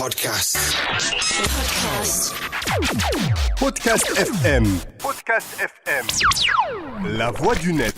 Podcast. Podcast FM. Podcast FM. La voix du net.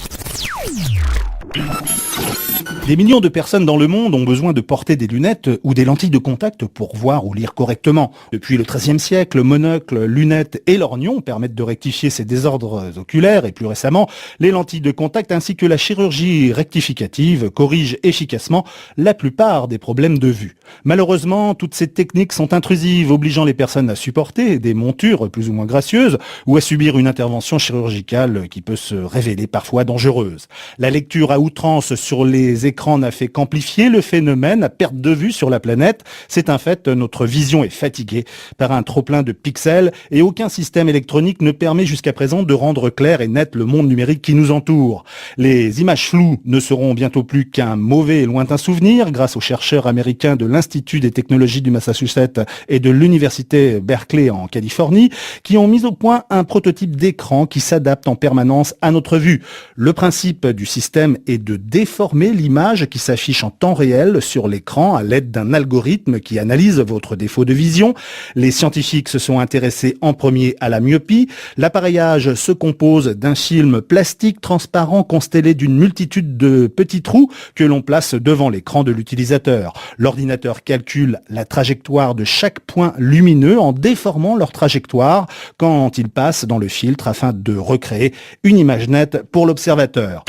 Des millions de personnes dans le monde ont besoin de porter des lunettes ou des lentilles de contact pour voir ou lire correctement. Depuis le XIIIe siècle, monocle, lunettes et lorgnon permettent de rectifier ces désordres oculaires et plus récemment, les lentilles de contact ainsi que la chirurgie rectificative corrigent efficacement la plupart des problèmes de vue. Malheureusement, toutes ces techniques sont intrusives, obligeant les personnes à supporter des montures plus ou moins gracieuses ou à subir une intervention chirurgicale qui peut se révéler parfois dangereuse. La lecture à outrance sur les écran n'a fait qu'amplifier le phénomène à perte de vue sur la planète. C'est un fait, notre vision est fatiguée par un trop-plein de pixels et aucun système électronique ne permet jusqu'à présent de rendre clair et net le monde numérique qui nous entoure. Les images floues ne seront bientôt plus qu'un mauvais et lointain souvenir grâce aux chercheurs américains de l'Institut des technologies du Massachusetts et de l'Université Berkeley en Californie qui ont mis au point un prototype d'écran qui s'adapte en permanence à notre vue. Le principe du système est de déformer l'image qui s'affiche en temps réel sur l'écran à l'aide d'un algorithme qui analyse votre défaut de vision. Les scientifiques se sont intéressés en premier à la myopie. L'appareillage se compose d'un film plastique transparent constellé d'une multitude de petits trous que l'on place devant l'écran de l'utilisateur. L'ordinateur calcule la trajectoire de chaque point lumineux en déformant leur trajectoire quand il passe dans le filtre afin de recréer une image nette pour l'observateur.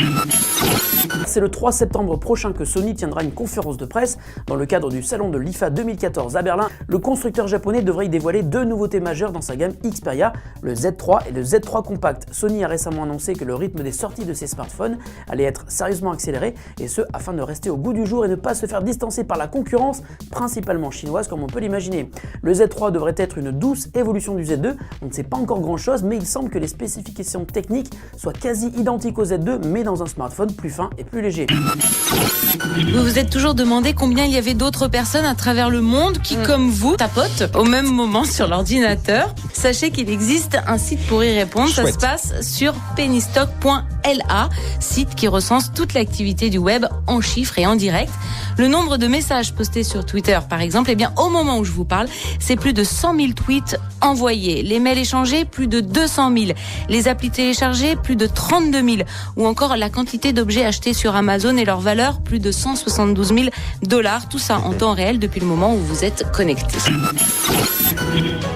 C'est le 3 septembre prochain que Sony tiendra une conférence de presse. Dans le cadre du salon de l'IFA 2014 à Berlin, le constructeur japonais devrait y dévoiler deux nouveautés majeures dans sa gamme Xperia, le Z3 et le Z3 Compact. Sony a récemment annoncé que le rythme des sorties de ses smartphones allait être sérieusement accéléré, et ce afin de rester au goût du jour et ne pas se faire distancer par la concurrence, principalement chinoise comme on peut l'imaginer. Le Z3 devrait être une douce évolution du Z2, on ne sait pas encore grand chose, mais il semble que les spécifications techniques soient quasi identiques au Z2, mais dans un smartphone plus fin et plus léger. Vous vous êtes toujours demandé combien il y avait d'autres personnes à travers le monde qui, comme vous, tapotent au même moment sur l'ordinateur. Sachez qu'il existe un site pour y répondre. Chouette. Ça se passe sur pennystock.la, site qui recense toute l'activité du web en chiffres et en direct. Le nombre de messages postés sur Twitter, par exemple, eh bien, au moment où je vous parle, c'est plus de 100 000 tweets envoyés. Les mails échangés, plus de 200 000. Les applis téléchargées, plus de 32 000. Ou encore la quantité d'objets achetés sur Amazon et leur valeur, plus de 172 000 $. Tout ça en temps réel depuis le moment où vous êtes connecté.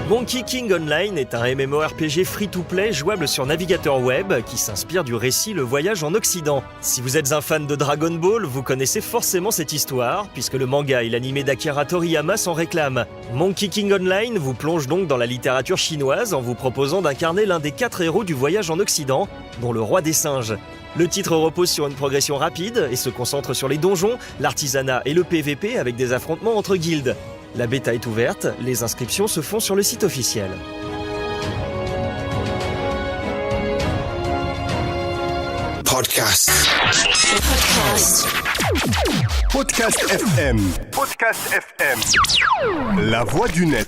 Monkey King Online est un MMORPG free-to-play jouable sur navigateur web qui s'inspire du récit Le Voyage en Occident. Si vous êtes un fan de Dragon Ball, vous connaissez forcément cette histoire, puisque le manga et l'anime d'Akira Toriyama s'en réclament. Monkey King Online vous plonge donc dans la littérature chinoise en vous proposant d'incarner l'un des 4 héros du Voyage en Occident, dont le roi des singes. Le titre repose sur une progression rapide et se concentre sur les donjons, l'artisanat et le PVP avec des affrontements entre guildes. La bêta est ouverte, les inscriptions se font sur le site officiel. Podcast. Podcast FM. Podcast FM. La voix du net.